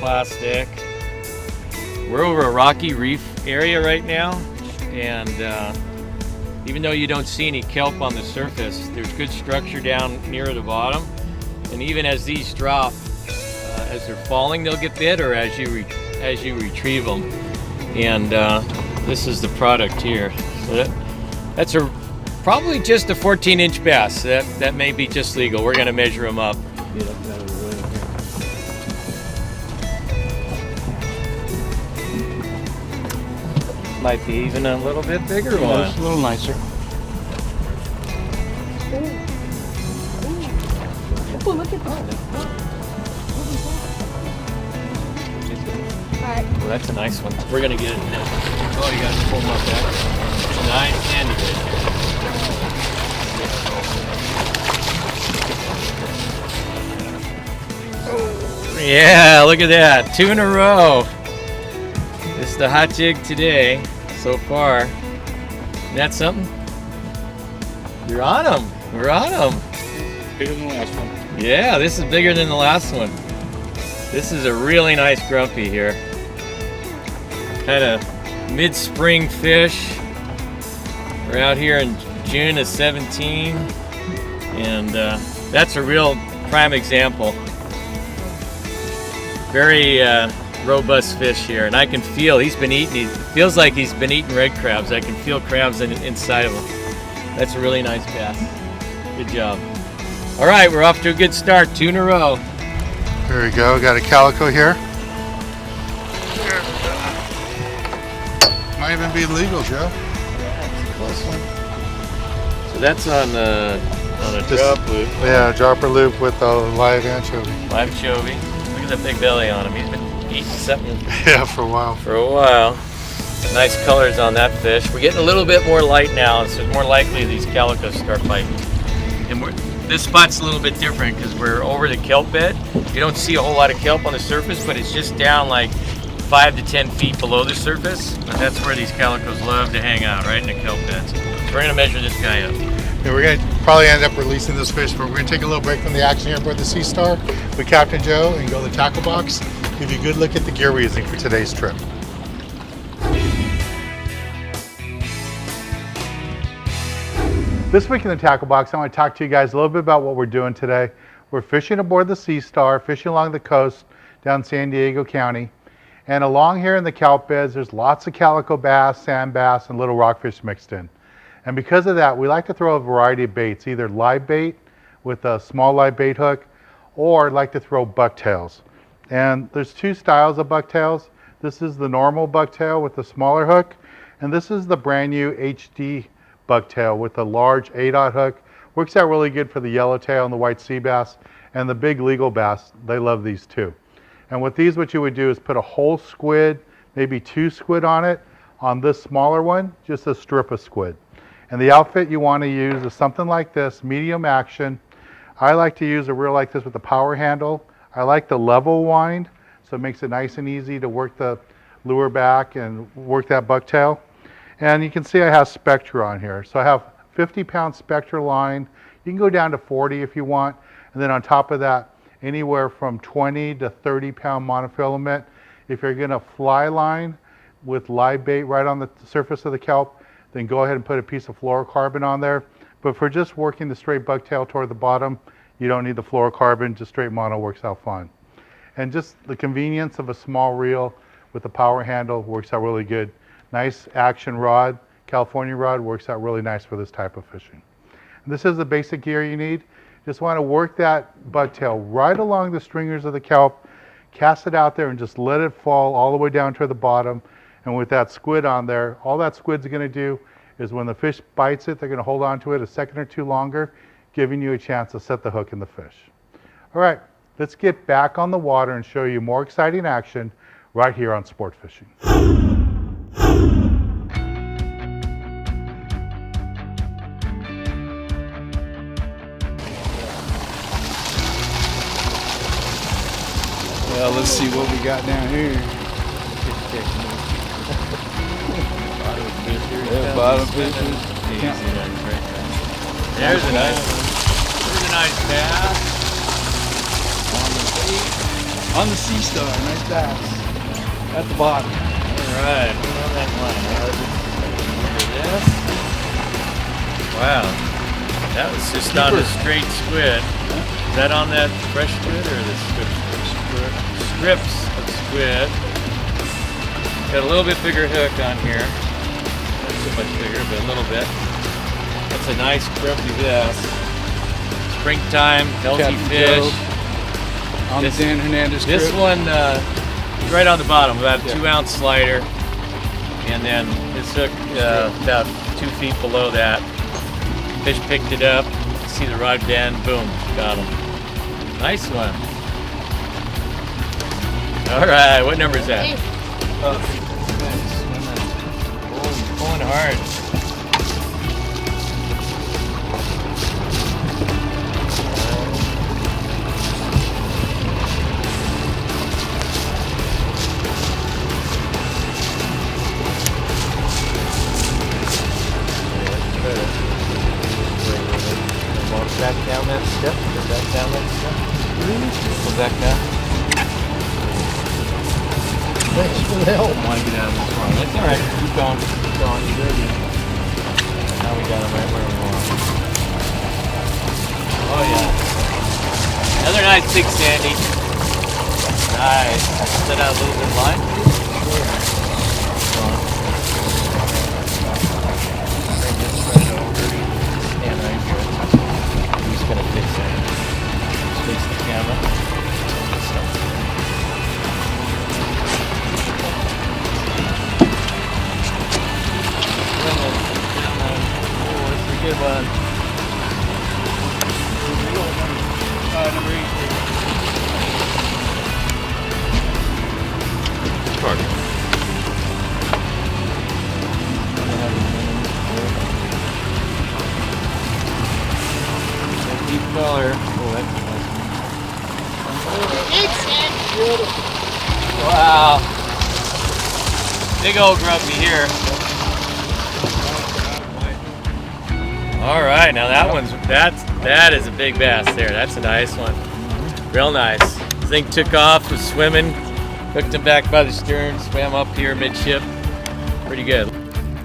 plastic. We're over a rocky reef area right now, and even though you don't see any kelp on the surface, there's good structure down near the bottom. And even as these drop, as they're falling, they'll get bit, or as you retrieve them. And this is the product here. So that's probably just a 14-inch bass. That may be just legal. We're going to measure them up. Might be even a little bit bigger one. It's a little nicer. Oh, look at that. Alright. Well, that's a nice one. We're gonna get it now. Oh, you gotta pull them up back. Nice candy right here. Yeah, look at that. 2 in a row. This is the hot jig today so far. Isn't that something? You're on them. We're on them. Bigger than the last one. Yeah, this is bigger than the last one. This is a really nice grumpy here. Kind of mid-spring fish. We're out here in June of 17, and that's a real prime example. Very robust fish here, and I can feel he's been eating. It feels like he's been eating red crabs. I can feel crabs inside of him. That's a really nice bass. Good job. All right, we're off to a good start. 2 in a row. There we go. Got a calico here. Might even be legal, Joe. Yeah, it's a close one. So that's on a drop loop. Yeah, dropper loop with a live anchovy. Live chovy. Look at that big belly on him. He's been eating something Yeah, for a while. Nice colors on that fish. We're getting a little bit more light now, so it's more likely these calicos start biting. And this spot's a little bit different because we're over the kelp bed. You don't see a whole lot of kelp on the surface, but it's just down like 5 to 10 feet below the surface. And that's where these calicos love to hang out, right in the kelp beds. So we're gonna measure this guy up. Yeah, we're gonna probably end up releasing this fish, but we're gonna take a little break from the action here aboard the Sea Star with Captain Joe and go to the tackle box. Give you a good look at the gear we're using for today's trip. This week in the tackle box, I want to talk to you guys a little bit about what we're doing today. We're fishing aboard the Sea Star, fishing along the coast down San Diego County. And along here in the kelp beds, there's lots of calico bass, sand bass, and little rockfish mixed in. And because of that, we like to throw a variety of baits, either live bait with a small live bait hook, or like to throw bucktails. And there's 2 styles of bucktails. This is the normal bucktail with the smaller hook, and this is the brand new HD bucktail with a large 8/0 hook. Works out really good for the yellowtail and the white sea bass, and the big legal bass. They love these too. And with these, what you would do is put a whole squid, maybe 2 squid on it. On this smaller one, just a strip of squid. And the outfit you want to use is something like this, medium action. I like to use a reel like this with a power handle. I like the level wind, so it makes it nice and easy to work the lure back and work that bucktail. And you can see I have Spectra on here. So I have 50-pound Spectra line. You can go down to 40 if you want. And then on top of that, anywhere from 20 to 30-pound monofilament. If you're gonna fly line with live bait right on the surface of the kelp, then go ahead and put a piece of fluorocarbon on there. But for just working the straight bucktail toward the bottom, you don't need the fluorocarbon, just straight mono works out fine. And just the convenience of a small reel with a power handle works out really good. Nice action rod, California rod, works out really nice for this type of fishing. And this is the basic gear you need. Just want to work that bucktail right along the stringers of the kelp, cast it out there and just let it fall all the way down to the bottom. And with that squid on there, all that squid's going to do is when the fish bites it, they're going to hold on to it a second or 2 longer, giving you a chance to set the hook in the fish. All right, let's get back on the water and show you more exciting action right here on Sport Fishing. Well, let's see what we got down here. Yeah, bottom fishes. There's a nice bass. On the feet. On the Sea Star, nice bass. At the bottom. All right, put on that line. Under this. Wow, that was just on a straight squid. Is that on that fresh squid or the strips of squid? Got a little bit bigger hook on here. Not too much bigger, but a little bit. That's a nice crumpy bass. Springtime, healthy Captain fish. Joe on the Dan Hernandez This trip. one, right on the bottom, about a 2-ounce slider. And then this hook about 2 feet below that. Fish picked it up. See the rod bend, boom, got him. Nice one. All right, what number is that? Pulling hard. Back down that step. Go back down that step. Go back down. Thanks for the help. I want to get out of this one. That's all right. Keep going. Keep going. You ready? Now we got him right where we want. Oh yeah. Another nice big sandy. Nice. Set out a little bit of line. Sure. Bring this right over. Stand right here. Gonna fix it. Fix the camera. Oh, it's a good one. Number 8. Target. Deep color. Oh, that's nice. Wow. Big old grumpy here. All right, now that is a big bass there. That's a nice one. Real nice. This thing took off, was swimming, hooked him back by the stern, swam up here midship. Pretty good.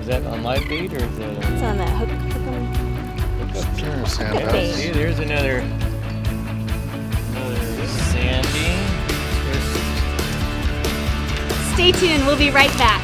Is that on live bait or is that? It's on that hook. Sure, Sam. Okay. See, there's another sandy. Stay tuned. We'll be right back.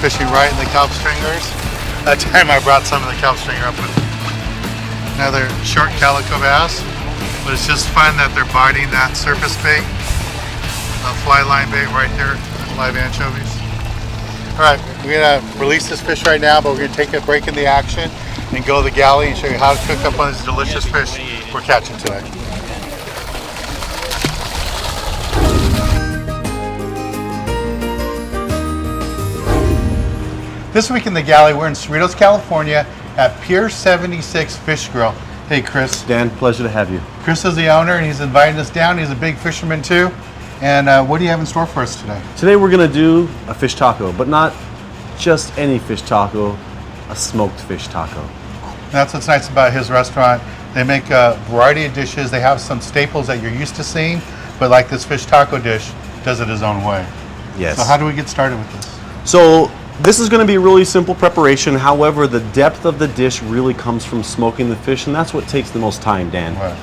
fishing right in the kelp stringers. That time I brought some of the kelp stringer up with another short calico bass. But it's just fun that they're biting that surface bait, fly line bait right there, live anchovies. All right, we're gonna release this fish right now, but we're gonna take a break in the action and go to the galley and show you how to cook up one of these delicious fish we're catching today. This week in the galley, we're in Cerritos, California at Pier 76 Fish Grill. Hey, Chris. Dan, pleasure to have you. Chris is the owner, and he's invited us down. He's a big fisherman too. And what do you have in store for us today? Today we're going to do a fish taco, but not just any fish taco, a smoked fish taco. That's what's nice about his restaurant. They make a variety of dishes. They have some staples that you're used to seeing, but like this fish taco dish, does it his own way. Yes. So how do we get started with this? So this is going to be a really simple preparation. However, the depth of the dish really comes from smoking the fish, and that's what takes the most time, Dan. Right.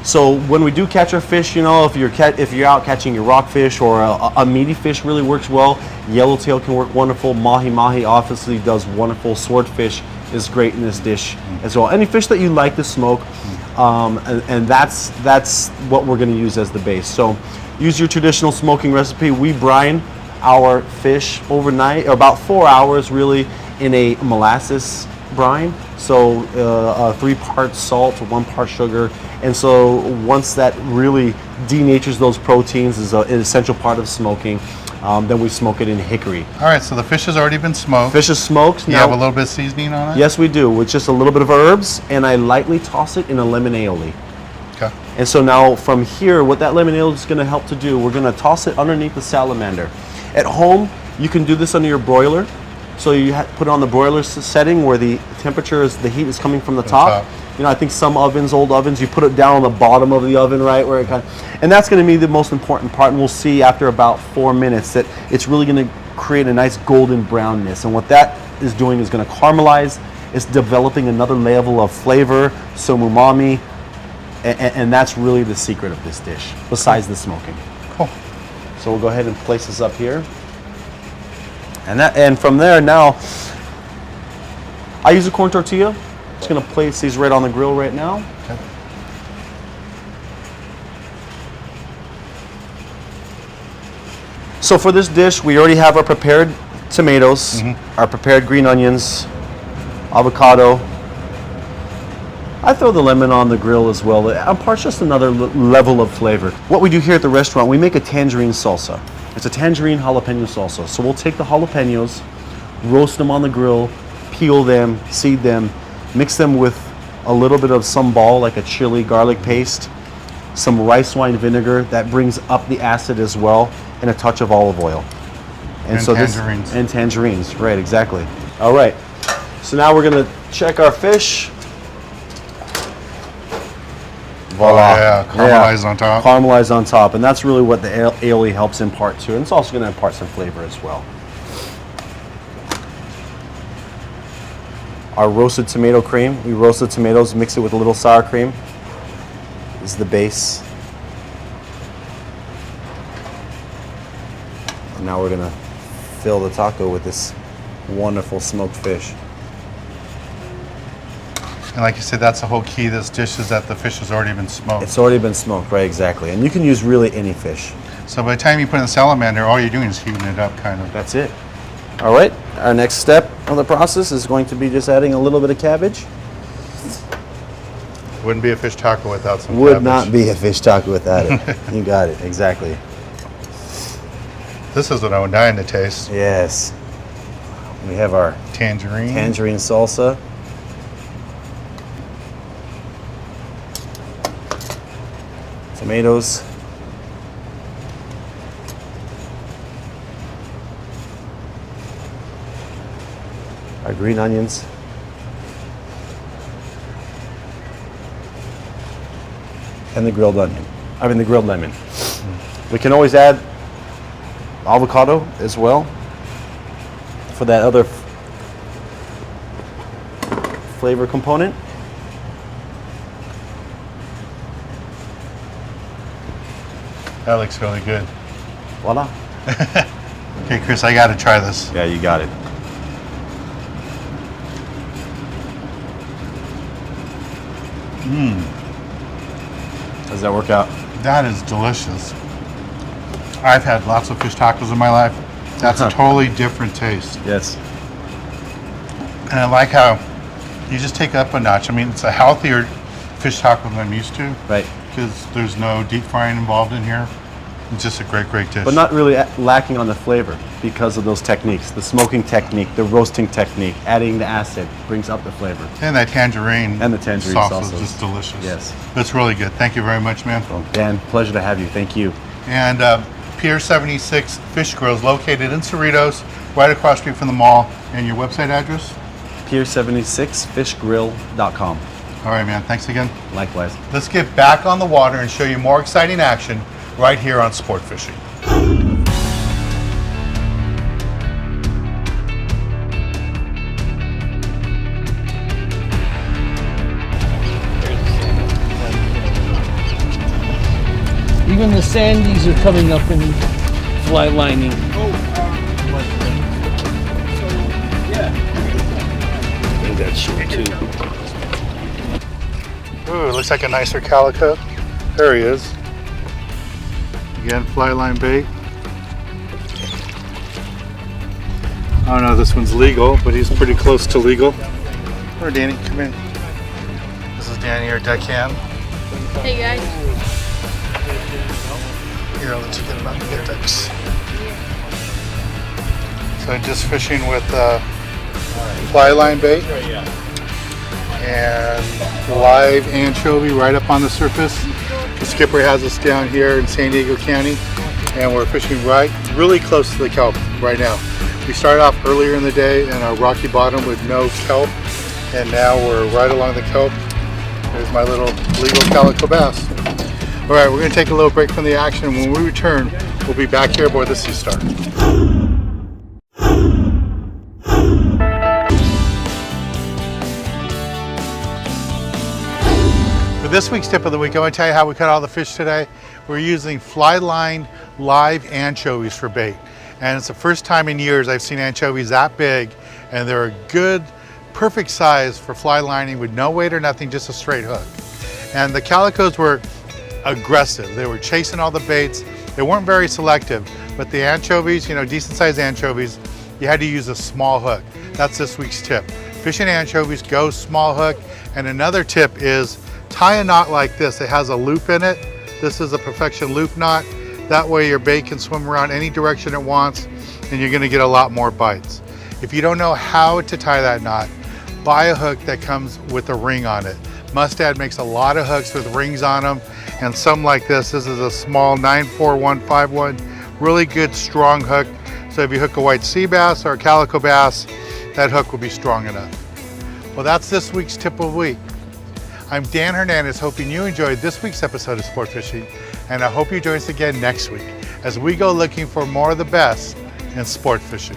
So when we do catch our fish, you know, if you're out catching your rockfish or a meaty fish really works well. Yellowtail can work wonderful. Mahi obviously does wonderful. Swordfish is great in this dish as well. Any fish that you like to smoke, and that's what we're going to use as the base. So use your traditional smoking recipe. We brine our fish overnight, or about 4 hours really, in a molasses brine. So 3 parts salt, 1 part sugar. And so once that really denatures those proteins, is an essential part of smoking, then we smoke it in hickory. All right, so the fish has already been smoked. Fish is smoked. You Now, have a little bit of seasoning on it? yes, we do, with just a little bit of herbs, and I lightly toss it in a lemon aioli. Okay. And so now from here, what that lemon aioli is going to help to do, we're going to toss it underneath the salamander. At home, you can do this under your broiler. So you put it on the broiler setting where the temperature is, the heat is coming from the top. You know, I think some ovens, old ovens, you put it down on the bottom of the oven, right, where it kind of, and that's going to be the most important part. And we'll see after about 4 minutes that it's really going to create a nice golden brownness. And what that is doing is going to caramelize. It's developing another level of flavor, some umami, and that's really the secret of this dish, besides the smoking. Cool. So we'll go ahead and place this up here. And from there now, I use a corn tortilla. Just gonna place these right on the grill right now. Okay. So for this dish, we already have our prepared tomatoes, our prepared green onions, avocado. I throw the lemon on the grill as well. It imparts just another level of flavor. What we do here at the restaurant, we make a tangerine salsa. It's a tangerine jalapeno salsa. So we'll take the jalapenos, roast them on the grill, peel them, seed them, mix them with a little bit of sambal, like a chili garlic paste, some rice wine vinegar that brings up the acid as well, and a touch of olive oil. And so tangerines. And tangerines, right, exactly. All right, so now we're gonna check our fish. Voila. Oh, yeah, caramelized on top. Caramelized on top, and that's really what the aioli helps impart to, and it's also gonna impart some flavor as well. Our roasted tomato cream, we roast the tomatoes, mix it with a little sour cream. This is the base. And now we're gonna fill the taco with this wonderful smoked fish. And like you said, that's the whole key of this dish, is that the fish has already been smoked. It's already been smoked, right, exactly. And you can use really any fish. So by the time you put in the salamander, all you're doing is heating it up, kind of. That's it. All right, our next step of the process is going to be just adding a little bit of cabbage. Wouldn't be a fish taco without some Would cabbage. not be a fish taco without it. You got it, exactly. This is what I would dying to taste. Yes. We have our Tangerine. tangerine salsa. Tomatoes. Our green onions. And the grilled onion. I mean the grilled lemon. We can always add avocado as well for that other flavor component. That looks really good. Voila. Okay, Chris, I got to try this. Yeah, you got it. Does that work out? That is delicious. I've had lots of fish tacos in my life. That's a totally different taste. Yes. And I like how you just take it up a notch. I mean, it's a healthier fish taco than I'm used to. Right. Because there's no deep frying involved in here. It's just a great, great dish. But not really lacking on the flavor because of those techniques. The smoking technique, the roasting technique, adding the acid brings up the flavor. And that tangerine, And the tangerine sauce sauce. is just delicious. Yes. It's really good. Thank you very much, man. Well, Dan, pleasure to have you. Thank you. And Pier 76 Fish Grill is located in Cerritos, right across the street from the mall. And your website address? Pier76fishgrill.com. All right, man. Thanks again. Likewise. Let's get back on the water and show you more exciting action right here on Sport Fishing. Even the sandies are coming up in fly lining. That's short too. Ooh, looks like a nicer calico. There he is. Again, fly line bait. I don't know if this one's legal, but he's pretty close to legal. Where, Danny? Come in. This is Danny, our deckhand. Hey guys. Here, I'll let you get him out and get ducks. So just fishing with fly line bait and live anchovy right up on the surface. The skipper has us down here in San Diego County, and we're fishing really close to the kelp right now. We started off earlier in the day in a rocky bottom with no kelp, and now we're right along the kelp. There's my little legal calico bass. All right, we're going to take a little break from the action, and when we return, we'll be back here aboard the Sea Star. For this week's tip of the week, I want to tell you how we caught all the fish today. We're using fly line live anchovies for bait. And it's the first time in years I've seen anchovies that big, and they're a good, perfect size for fly lining with no weight or nothing, just a straight hook. And the calicos were aggressive. They were chasing all the baits. They weren't very selective, but the anchovies, you know, decent sized anchovies, you had to use a small hook. That's this week's tip. Fishing anchovies, go small hook. And another tip is tie a knot like this. It has a loop in it. This is a perfection loop knot. That way your bait can swim around any direction it wants, and you're gonna get a lot more bites. If you don't know how to tie that knot, buy a hook that comes with a ring on it. Mustad makes a lot of hooks with rings on them, and some like this. This is a small 94151, really good strong hook. So if you hook a white sea bass or a calico bass, that hook will be strong enough. Well, that's this week's tip of the week. I'm Dan Hernandez, hoping you enjoyed this week's episode of Sport Fishing, and I hope you join us again next week as we go looking for more of the best in sport fishing.